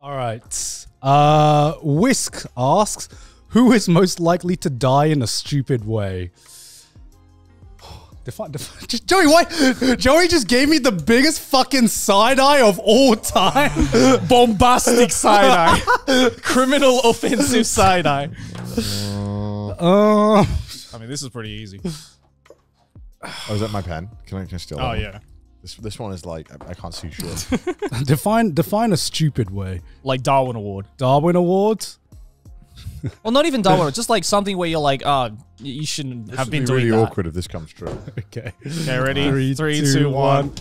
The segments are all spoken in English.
All right. Whisk asks, who is most likely to die in a stupid way? Just, Joey, why? Joey just gave me the biggest fucking side eye of all time. Bombastic side eye. Criminal offensive side eye. I mean, this is pretty easy. Oh, is that my pen? Can I steal that? Oh, one? yeah. This one is like, I can't see shit. Define a stupid way. Like Darwin Award. Darwin Award? Well, not even Darwin Award. Just like something where you're like, you shouldn't have been doing really that. awkward if this comes true. Okay. Okay, ready? 3, 2, 1.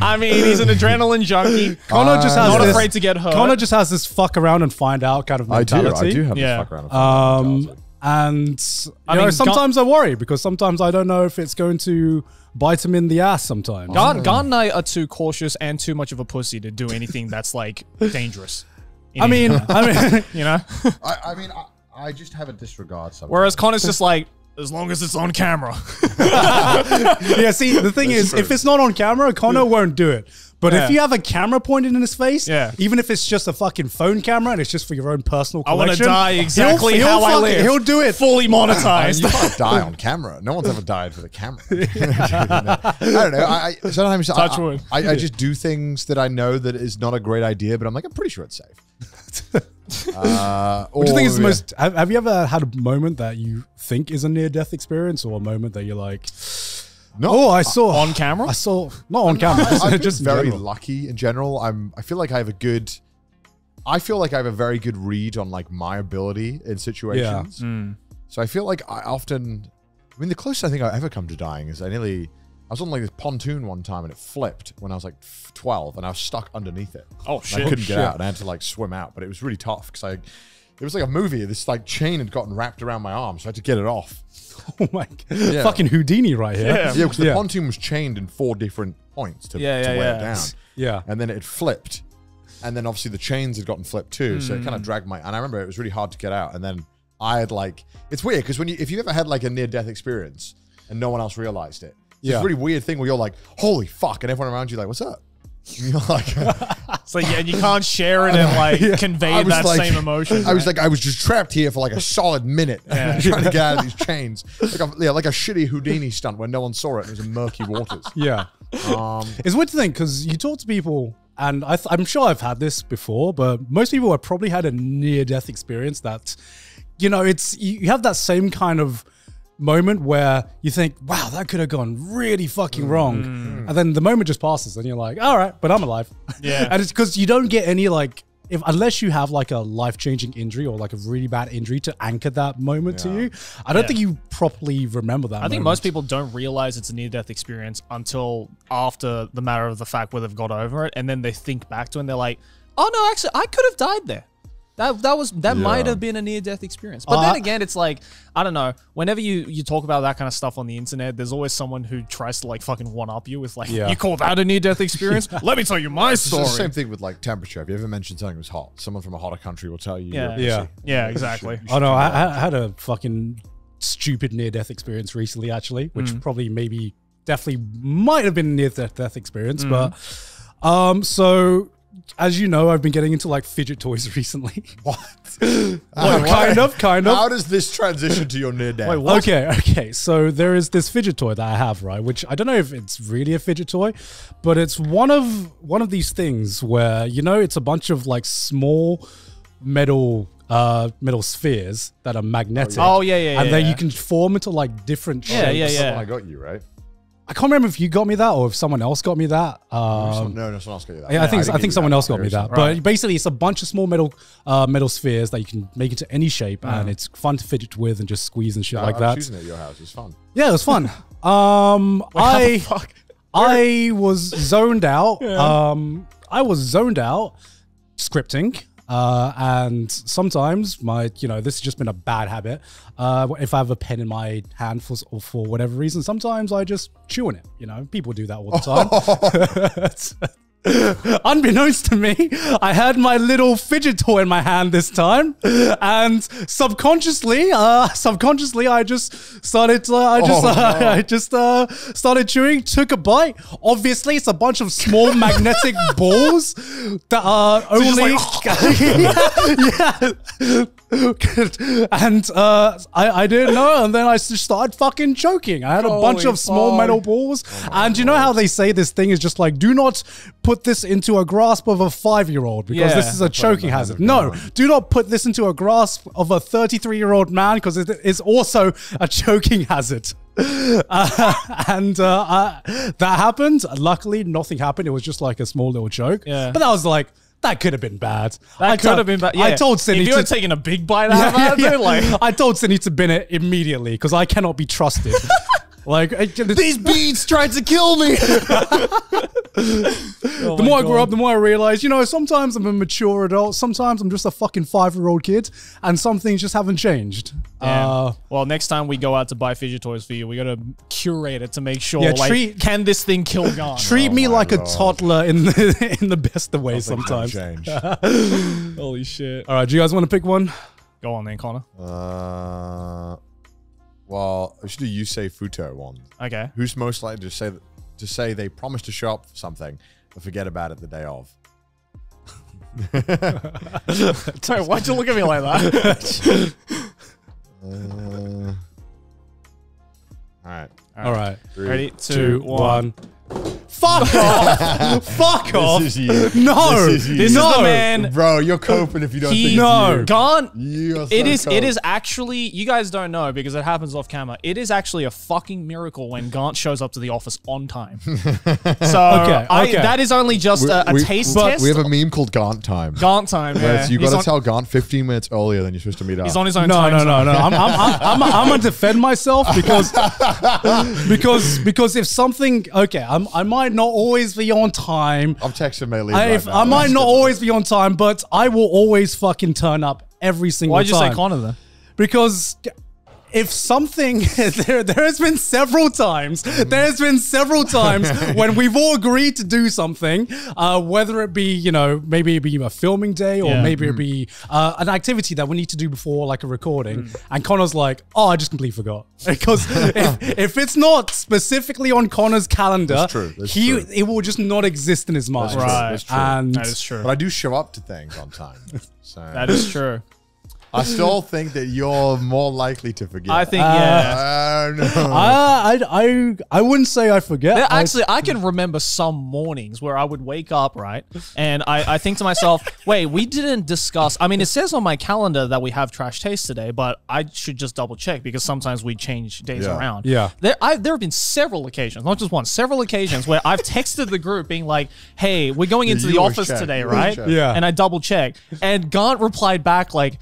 I mean, he's an adrenaline junkie. Connor just has not afraid to get hurt. Connor just has this fuck around and find out kind of mentality. I do have this fuck around and find out mentality. And you know, sometimes I worry because sometimes I don't know if it's going to bite him in the ass sometimes. Garn and I are too cautious and too much of a pussy to do anything that's like dangerous. I mean, you know? I just have a disregard sometimes. Whereas Connor's just like, as long as it's on camera. Yeah, see, the thing is, if it's not on camera, Connor won't do it. But if you have a camera pointed in his face, even if it's just a fucking phone camera and it's just for your own personal collection, I want to die exactly how I live. He'll do it. Fully monetized. You can't die on camera. No one's ever died for the camera. I don't know. Sometimes Touch wood. I just do things that I know that is not a great idea, but I'm like, I'm pretty sure it's safe. What do you think is the most... Have you ever had a moment that you think is a near-death experience or a moment that you're like... No, oh, I saw on camera. I saw not on camera. I'm just very lucky in general. I feel like I have a good. I feel like I have a very good read on like my ability in situations. Yeah. So I feel like I often. I mean, the closest I think I ever come to dying is I was on like this pontoon one time and it flipped when I was like 12 and I was stuck underneath it. Oh shit! I couldn't get out and I had to like swim out, but it was really tough because it was like a movie. This like chain had gotten wrapped around my arm, so I had to get it off. Oh my god! Fucking Houdini right here. Yeah, because the pontoon was chained in 4 different points to weigh it down. Yeah, and then it had flipped, and then obviously the chains had gotten flipped too, so it kind of dragged and I remember it was really hard to get out. And then I had like, it's weird because if you've ever had like a near-death experience and no one else realized it, it's a really weird thing where you're like, holy fuck, and everyone around you like, what's up? And you're like, so yeah, you can't share it and like convey that same emotion. I was just trapped here for like a solid minute trying to get out of these chains, like a shitty Houdini stunt where no one saw it. It was in murky waters. Yeah, it's weird to think because you talk to people, and I'm sure I've had this before, but most people have probably had a near-death experience that, you know, it's you have that same kind of moment where you think, wow, that could have gone really fucking wrong. And then the moment just passes and you're like, all right, but I'm alive. Yeah. And it's because you don't get any like, unless you have like a life-changing injury or like a really bad injury to anchor that moment to you, I don't think you properly remember that think most people don't realize it's a near-death experience until after the matter of the fact where they've got over it. And then they think back to it and they're like, oh no, actually, I could have died there. That might have been a near-death experience. But then again, it's like, I don't know, whenever you talk about that kind of stuff on the internet, there's always someone who tries to like fucking one-up you with like, you call that a near-death experience? Let me tell you my story. It's the same thing with like temperature. If you ever mentioned something was hot, someone from a hotter country will tell you. Yeah, exactly. Oh no, I had a fucking stupid near-death experience recently, actually, which probably definitely might have been a near-death experience. But so... as you know, I've been getting into like fidget toys recently. What? Kind of. How does this transition to your near death? Okay. So there is this fidget toy that I have, right? Which I don't know if it's really a fidget toy, but it's one of these things where, you know, it's a bunch of like small metal spheres that are magnetic. And then you can form into like different shapes. I got you, right? I can't remember if you got me that or if someone else got me that. No, someone else got you that. Yeah, I think someone else got me that. But basically, it's a bunch of small metal spheres that you can make into any shape, and it's fun to fidget with and just squeeze and shit like that. I was using it at your house. It was fun. Yeah, it was fun. I was zoned out. I was zoned out scripting. And sometimes this has just been a bad habit. If I have a pen in my hand for whatever reason, sometimes I just chew on it. You know, people do that all the time. Unbeknownst to me, I had my little fidget toy in my hand this time, and subconsciously, I just started. Started chewing. Took a bite. Obviously, it's a bunch of small magnetic balls that are only. And I didn't know, and then I just started fucking choking. I had a bunch of small metal balls, and you know how they say this thing is just like, do not put this into a grasp of a 5-year-old because this is a choking hazard. No, do not put this into a grasp of a 33-year-old man because it is also a choking hazard. That happened. Luckily, nothing happened. It was just like a small little choke. Yeah. But that was like, that could have been bad. That could have been bad. Yeah. I told Cindy if you were taking a big bite out of that, dude, like I told Cindy to bin it immediately because I cannot be trusted. Like These beads tried to kill me. The more I grew up, the more I realized, you know, sometimes I'm a mature adult, sometimes I'm just a fucking 5-year-old kid, and some things just haven't changed. Well, next time we go out to buy fidget toys for you, we gotta curate it to make sure, Yeah, like, can this thing kill Garn? Treat me like a toddler in the best of ways sometimes. Change. Holy shit. All right, do you guys want to pick one? Go on then, Connor. Well, I should do you say Futo one. Okay. Who's most likely to say they promised to show up for something but forget about it the day of? Sorry, why'd you look at me like that? All right. Ready? 2, 1. Fuck off! Fuck off! This is you. No! This is the man. Bro, you're coping if you don't think it's you. Garn. You are so It is cope. actually, you guys don't know because it happens off camera. It is actually a fucking miracle when Gant shows up to the office on time. So that is only just a taste test. We have a meme called Gaunt time. Gant time, yeah. You got to tell Gaunt 15 minutes earlier than you're supposed to meet up. He's on his own time. No. I'm gonna defend myself because if something, I might not always be on time. I'm texting Maylene I might not always be on time, but I will always fucking turn up every single time. Why'd you say Connor then? Because if something, there has been several times when we've all agreed to do something, whether it be, you know, maybe it be a filming day or maybe it be an activity that we need to do before like a recording. And Connor's like, oh, I just completely forgot. Because if it's not specifically on Connor's calendar, it will just not exist in his mind. That's true. And that is true. But I do show up to things on time. So that is true. I still think that you're more likely to forget. I think, I wouldn't say I forget. Actually, I can remember some mornings where I would wake up, right? And I think to myself, wait, we didn't discuss. I mean, it says on my calendar that we have Trash Taste today, but I should just double check because sometimes we change days around. Yeah. There have been several occasions, not just one, several occasions where I've texted the group being like, hey, we're going into the office today, right? Yeah. And I double check. And Gant replied back like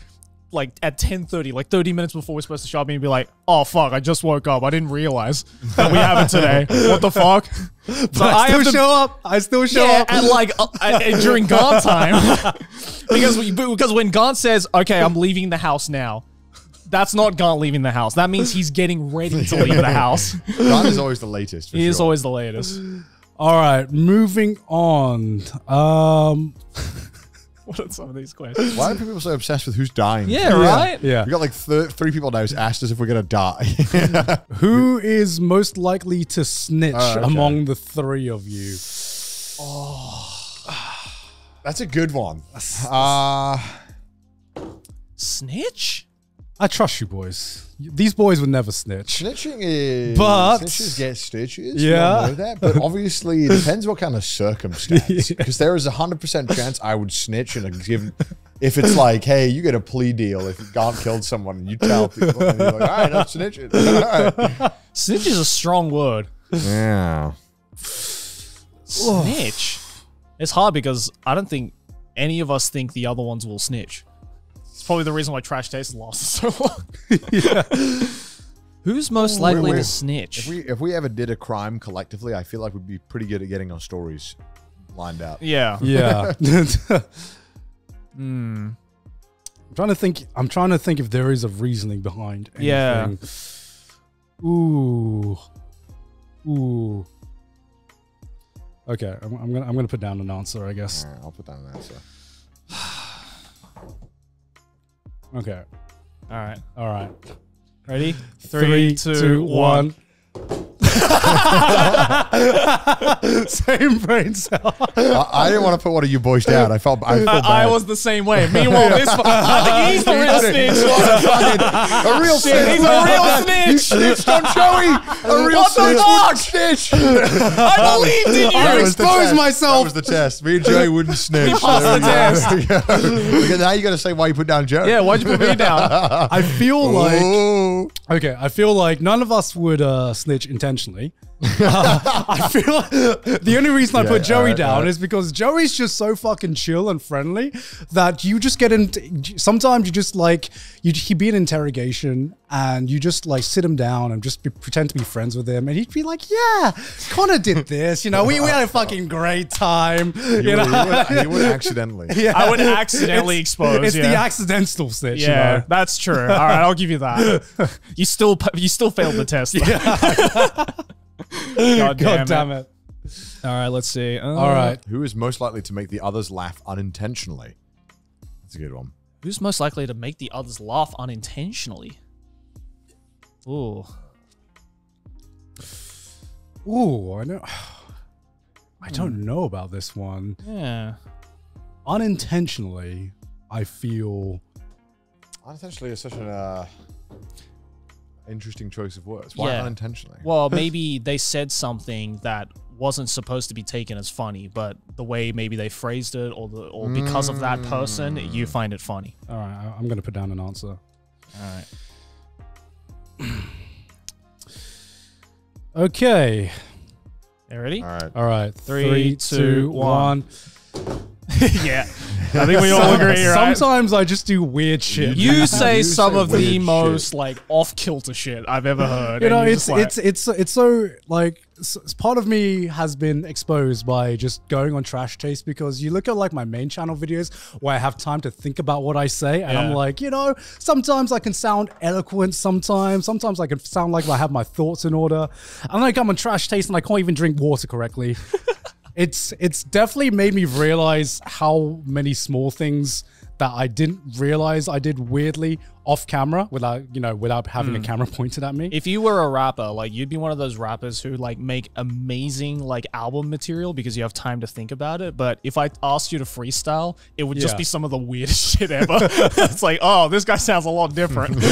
at 10:30, like 30 minutes before we're supposed to show up, and be like, oh fuck, I just woke up. I didn't realize that we have it today. What the fuck? So I still show up. And like during Gaunt time. because when Gaunt says, okay, I'm leaving the house now, that's not Gaunt leaving the house. That means he's getting ready to leave the house. Gaunt is always the latest. He is always the latest. All right, moving on. What are some of these questions? Why are people so obsessed with who's dying? Yeah, right? Yeah. We got like 3 people now who's asked us if we're going to die. Who is most likely to snitch among the 3 of you? That's a good one. Snitch? I trust you boys. These boys would never snitch. Snitching is... But... Snitches get stitches. Yeah. We know that. But obviously, it depends what kind of circumstance. Because there is a 100% chance I would snitch in a given... If it's like, hey, you get a plea deal if Gaunt killed someone and you tell people and you're like, all right, I'm snitching. All right. Snitch is a strong word. Yeah. Snitch? It's hard because I don't think any of us think the other ones will snitch. It's probably the reason why Trash Taste lost so long. Yeah. Who's most likely to snitch? If we ever did a crime collectively, I feel like we'd be pretty good at getting our stories lined up. Yeah. Yeah. I'm trying to think if there is a reasoning behind anything. Yeah. Ooh. Okay, I'm gonna put down an answer, I guess. All right, I'll put down an answer. Okay. All right. Ready? 3, 2, 1. Same brain cell. I didn't want to put one of you boys down. I felt bad. I was the same way. Meanwhile, I think he's the real snitch. A real snitch. He's a real snitch. You snitched on Joey. A real snitch wouldn't snitch. I believed in you. I exposed myself. That was the test. Me and Joey wouldn't snitch. We passed the test. Okay, now you got to say why you put down Joey. Yeah, why'd you put me down? I feel like Ooh. okay. I feel like none of us would snitch intentionally. I feel the only reason I put Joey down is because Joey's just so fucking chill and friendly that you just get into. Sometimes you just like he'd be in interrogation and you just like sit him down and just pretend to be friends with him, and he'd be like, "Yeah, Connor did this. You know, we had a fucking great time. You would accidentally. Yeah. I would accidentally expose. It's the accidental snitch. Yeah, you know? that's true. All right, I'll give you that. You still failed the test. God damn it. All right, let's see. All right. Who is most likely to make the others laugh unintentionally? That's a good one. Who's most likely to make the others laugh unintentionally? Ooh. Ooh, I know. I don't know about this one. Yeah. Unintentionally, I feel. Unintentionally is such an interesting choice of words. Why unintentionally? Well, maybe they said something that wasn't supposed to be taken as funny, but the way maybe they phrased it, or because of that person, you find it funny. All right, I'm gonna put down an answer. All right. Okay. You ready? All right. 3, 2, 1. Yeah. I think we all agree, right? Sometimes I just do weird shit. You say some of the weird most shit. like off-kilter shit I've ever heard. You know, and you're it's just like, so like part of me has been exposed by just going on Trash Taste, because you look at like my main channel videos where I have time to think about what I say, and I'm like, you know, sometimes I can sound eloquent, sometimes I can sound like I have my thoughts in order, and then I come on Trash Taste and I can't even drink water correctly. It's definitely made me realize how many small things that I didn't realize I did weirdly off camera without having a camera pointed at me. if you were a rapper, like you'd be one of those rappers who like make amazing like album material because you have time to think about it. But if I asked you to freestyle, it would just be some of the weirdest shit ever. It's like, oh, this guy sounds a lot different.